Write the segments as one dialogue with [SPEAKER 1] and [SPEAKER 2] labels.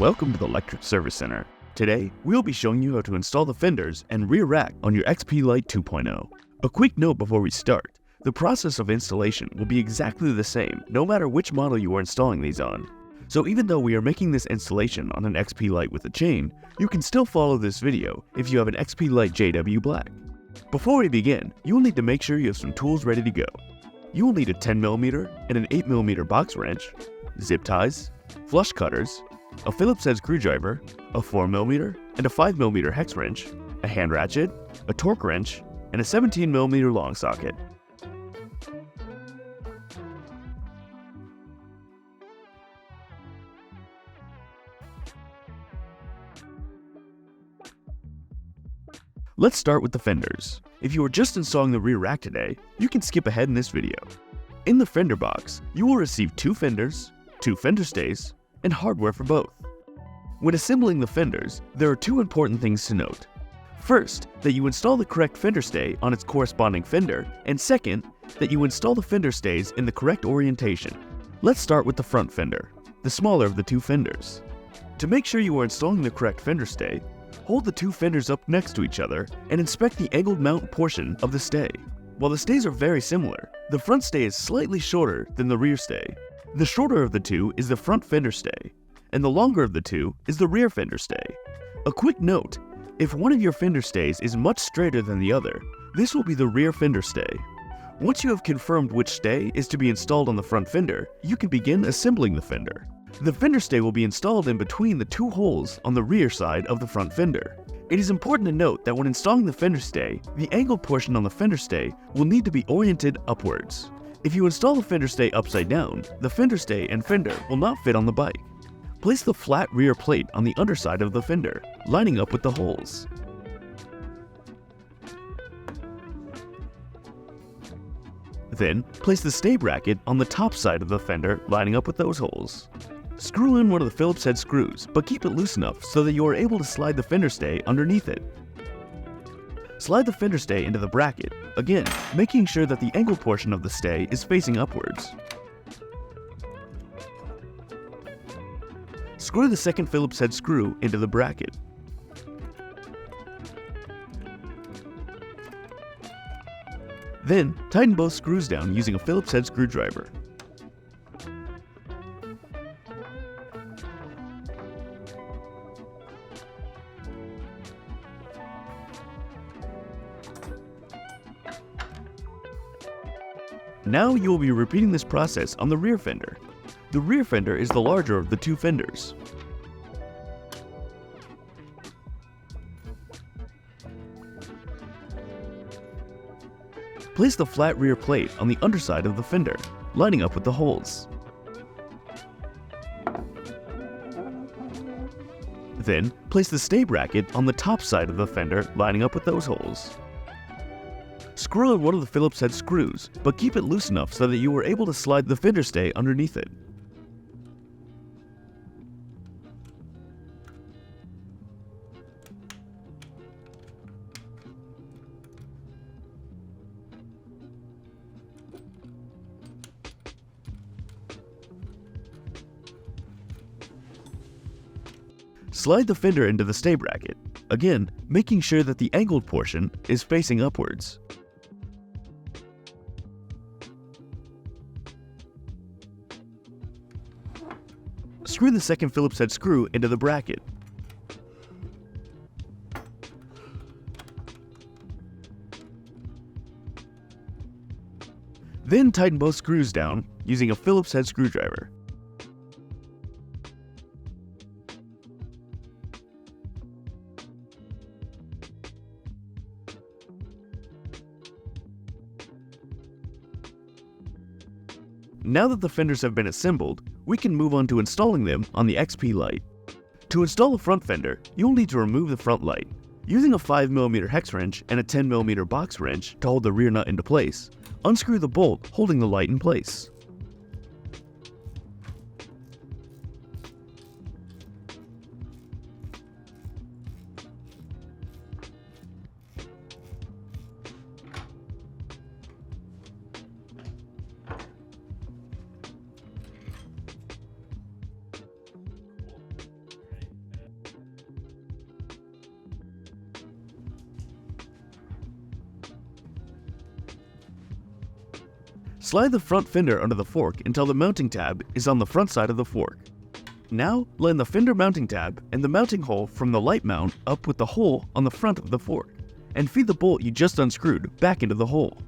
[SPEAKER 1] Welcome to the Lectric Service Center. Today, we'll be showing you how to install the fenders and rear rack on your XP Lite 2.0. A quick note before we start, the process of installation will be exactly the same no matter which model you are installing these on. So even though we are making this installation on an XP Lite with a chain, you can still follow this video if you have an XP Lite JW Black. Before we begin, you will need to make sure you have some tools ready to go. You will need a 10mm and an 8mm box wrench, zip ties, flush cutters, a Phillips head screwdriver, a 4mm and a 5mm hex wrench, a hand ratchet, a torque wrench, and a 17mm long socket. Let's start with the fenders. If you are just installing the rear rack today, you can skip ahead in this video. In the fender box, you will receive two fenders, two fender stays, and hardware for both. When assembling the fenders, there are two important things to note. First, that you install the correct fender stay on its corresponding fender, and second, that you install the fender stays in the correct orientation. Let's start with the front fender, the smaller of the two fenders. To make sure you are installing the correct fender stay, hold the two fenders up next to each other and inspect the angled mount portion of the stay. While the stays are very similar, the front stay is slightly shorter than the rear stay. The shorter of the two is the front fender stay, and the longer of the two is the rear fender stay. A quick note, if one of your fender stays is much straighter than the other, this will be the rear fender stay. Once you have confirmed which stay is to be installed on the front fender, you can begin assembling the fender. The fender stay will be installed in between the two holes on the rear side of the front fender. It is important to note that when installing the fender stay, the angled portion on the fender stay will need to be oriented upwards. If you install the fender stay upside down, the fender stay and fender will not fit on the bike. Place the flat rear plate on the underside of the fender, lining up with the holes. Then, place the stay bracket on the top side of the fender, lining up with those holes. Screw in one of the Phillips head screws, but keep it loose enough so that you are able to slide the fender stay underneath it. Slide the fender stay into the bracket, again, making sure that the angled portion of the stay is facing upwards. Screw the second Phillips head screw into the bracket. Then, tighten both screws down using a Phillips head screwdriver. Now you will be repeating this process on the rear fender. The rear fender is the larger of the two fenders. Place the flat rear plate on the underside of the fender, lining up with the holes. Then, place the stay bracket on the top side of the fender, lining up with those holes. Screw in one of the Phillips head screws, but keep it loose enough so that you are able to slide the fender stay underneath it. Slide the fender into the stay bracket, again making sure that the angled portion is facing upwards. Screw the second Phillips head screw into the bracket. Then tighten both screws down using a Phillips head screwdriver. Now that the fenders have been assembled, we can move on to installing them on the XP Lite. To install the front fender, you'll need to remove the front light. Using a 5mm hex wrench and a 10mm box wrench to hold the rear nut into place, unscrew the bolt holding the light in place. Slide the front fender under the fork until the mounting tab is on the front side of the fork. Now, line the fender mounting tab and the mounting hole from the light mount up with the hole on the front of the fork, and feed the bolt you just unscrewed back into the hole.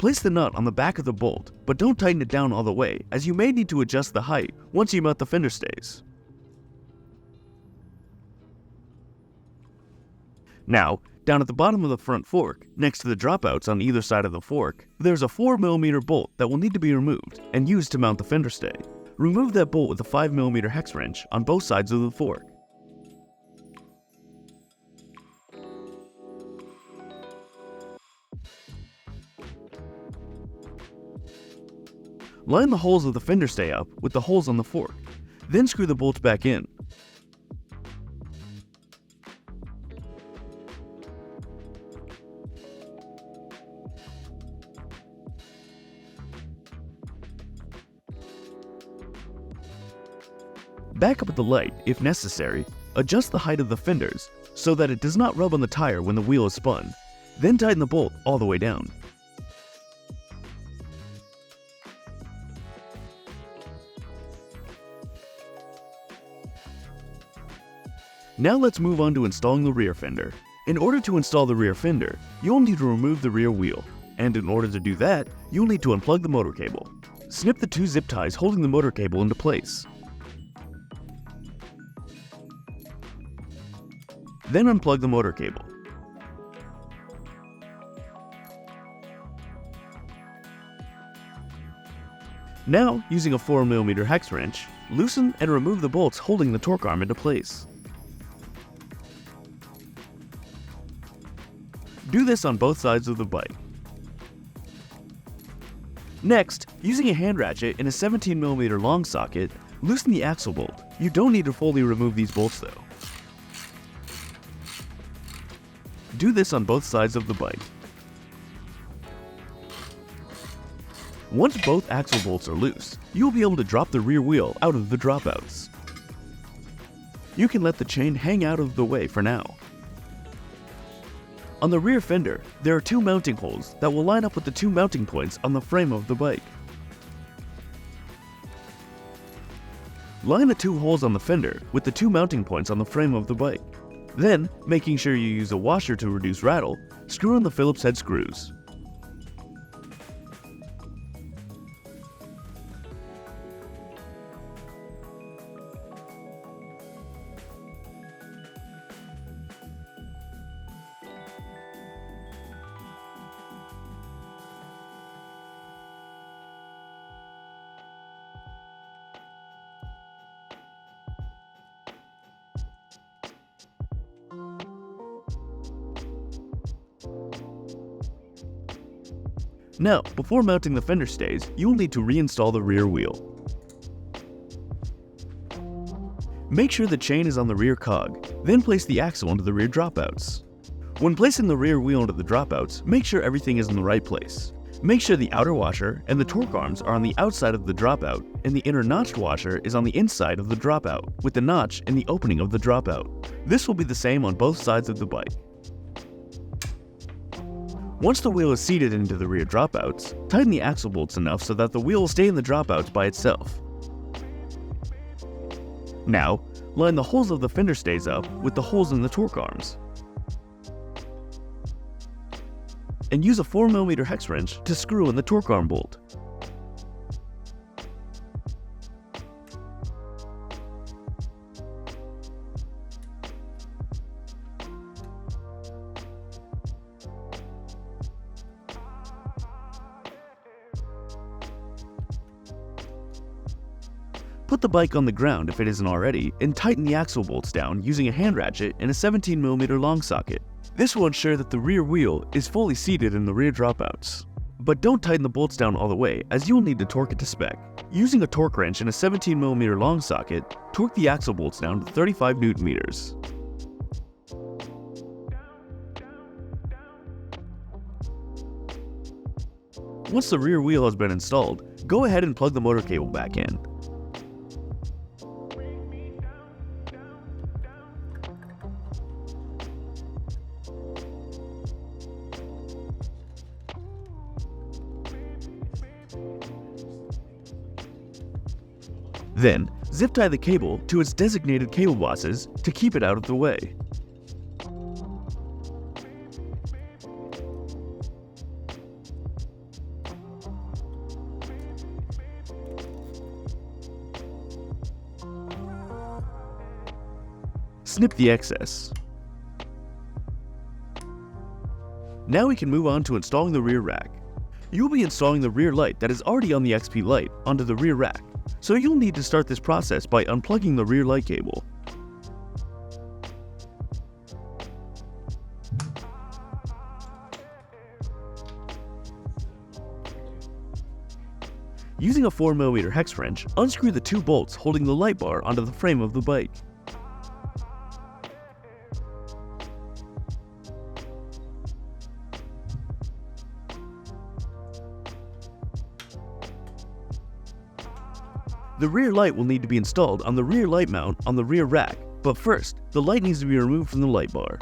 [SPEAKER 1] Place the nut on the back of the bolt, but don't tighten it down all the way, as you may need to adjust the height once you mount the fender stays. Now, down at the bottom of the front fork, next to the dropouts on either side of the fork, there's a 4mm bolt that will need to be removed and used to mount the fender stay. Remove that bolt with a 5mm hex wrench on both sides of the fork. Line the holes of the fender stay up with the holes on the fork, then screw the bolts back in. Back up at the light, if necessary, adjust the height of the fenders so that it does not rub on the tire when the wheel is spun, then tighten the bolt all the way down. Now let's move on to installing the rear fender. In order to install the rear fender, you'll need to remove the rear wheel, and in order to do that, you'll need to unplug the motor cable. Snip the two zip ties holding the motor cable into place. Then unplug the motor cable. Now, using a 4mm hex wrench, loosen and remove the bolts holding the torque arm into place. Do this on both sides of the bike. Next, using a hand ratchet and a 17mm long socket, loosen the axle bolt. You don't need to fully remove these bolts though. Do this on both sides of the bike. Once both axle bolts are loose, you'll be able to drop the rear wheel out of the dropouts. You can let the chain hang out of the way for now. On the rear fender, there are two mounting holes that will line up with the two mounting points on the frame of the bike. Line the two holes on the fender with the two mounting points on the frame of the bike. Then, making sure you use a washer to reduce rattle, screw in the Phillips head screws. Now, before mounting the fender stays, you'll need to reinstall the rear wheel. Make sure the chain is on the rear cog, then place the axle into the rear dropouts. When placing the rear wheel into the dropouts, make sure everything is in the right place. Make sure the outer washer and the torque arms are on the outside of the dropout, and the inner notched washer is on the inside of the dropout, with the notch in the opening of the dropout. This will be the same on both sides of the bike. Once the wheel is seated into the rear dropouts, tighten the axle bolts enough so that the wheel will stay in the dropouts by itself. Now, line the holes of the fender stays up with the holes in the torque arms. And use a 4mm hex wrench to screw in the torque arm bolt. Put the bike on the ground if it isn't already, and tighten the axle bolts down using a hand ratchet and a 17mm long socket. This will ensure that the rear wheel is fully seated in the rear dropouts. But don't tighten the bolts down all the way, as you'll need to torque it to spec. Using a torque wrench and a 17mm long socket, torque the axle bolts down to 35 Nm. Once the rear wheel has been installed, go ahead and plug the motor cable back in. Then, zip tie the cable to its designated cable bosses to keep it out of the way. Snip the excess. Now we can move on to installing the rear rack. You will be installing the rear light that is already on the XP Lite onto the rear rack, so you'll need to start this process by unplugging the rear light cable. Using a 4mm hex wrench, unscrew the 2 bolts holding the light bar onto the frame of the bike. The rear light will need to be installed on the rear light mount on the rear rack, but first, the light needs to be removed from the light bar.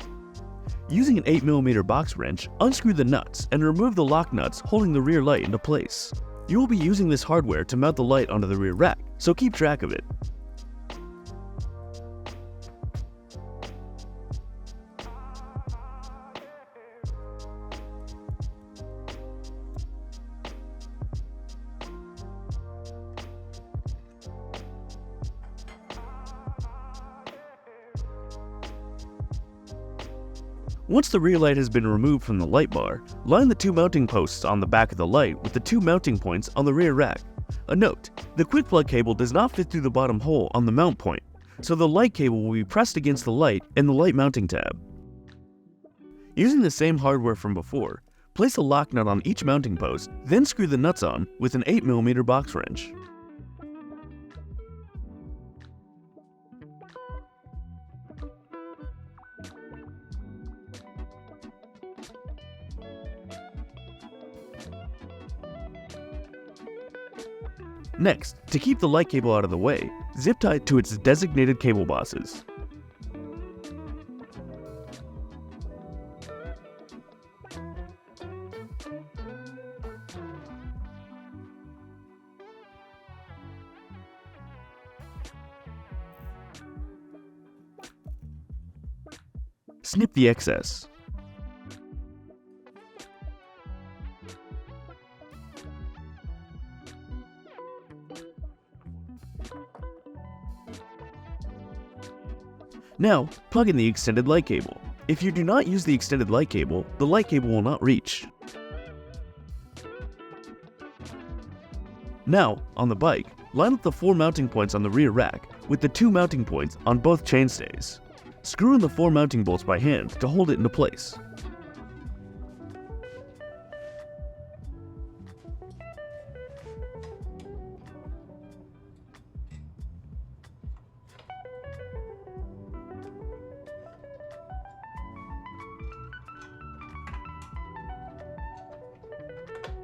[SPEAKER 1] Using an 8mm box wrench, unscrew the nuts and remove the lock nuts holding the rear light into place. You will be using this hardware to mount the light onto the rear rack, so keep track of it. Once the rear light has been removed from the light bar, line the 2 mounting posts on the back of the light with the 2 mounting points on the rear rack. A note, the quick plug cable does not fit through the bottom hole on the mount point, so the light cable will be pressed against the light in the light mounting tab. Using the same hardware from before, place a lock nut on each mounting post, then screw the nuts on with an 8mm box wrench. Next, to keep the light cable out of the way, zip tie it to its designated cable bosses. Snip the excess. Now, plug in the extended light cable. If you do not use the extended light cable, the light cable will not reach. Now, on the bike, line up the 4 mounting points on the rear rack with the 2 mounting points on both chainstays. Screw in the 4 mounting bolts by hand to hold it into place.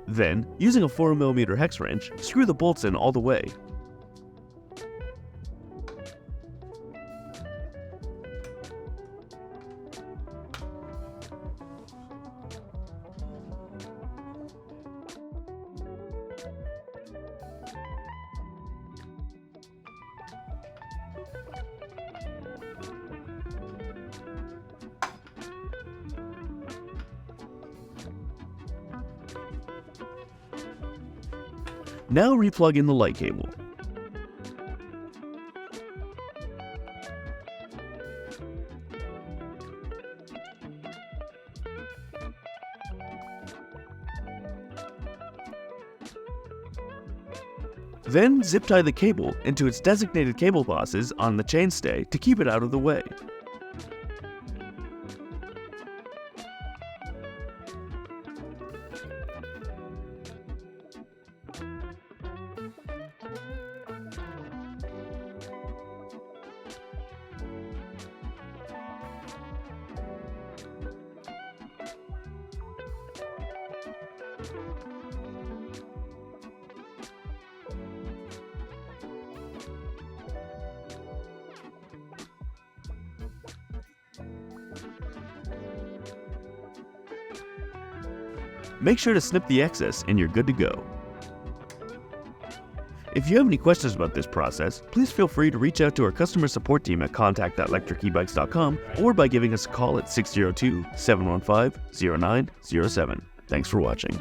[SPEAKER 1] Then, using a 4mm hex wrench, screw the bolts in all the way. Now replug in the light cable. Then zip tie the cable into its designated cable bosses on the chainstay to keep it out of the way. Make sure to snip the excess and you're good to go. If you have any questions about this process, please feel free to reach out to our customer support team at contact@lectricebikes.com or by giving us a call at 602-715-0907. Thanks for watching.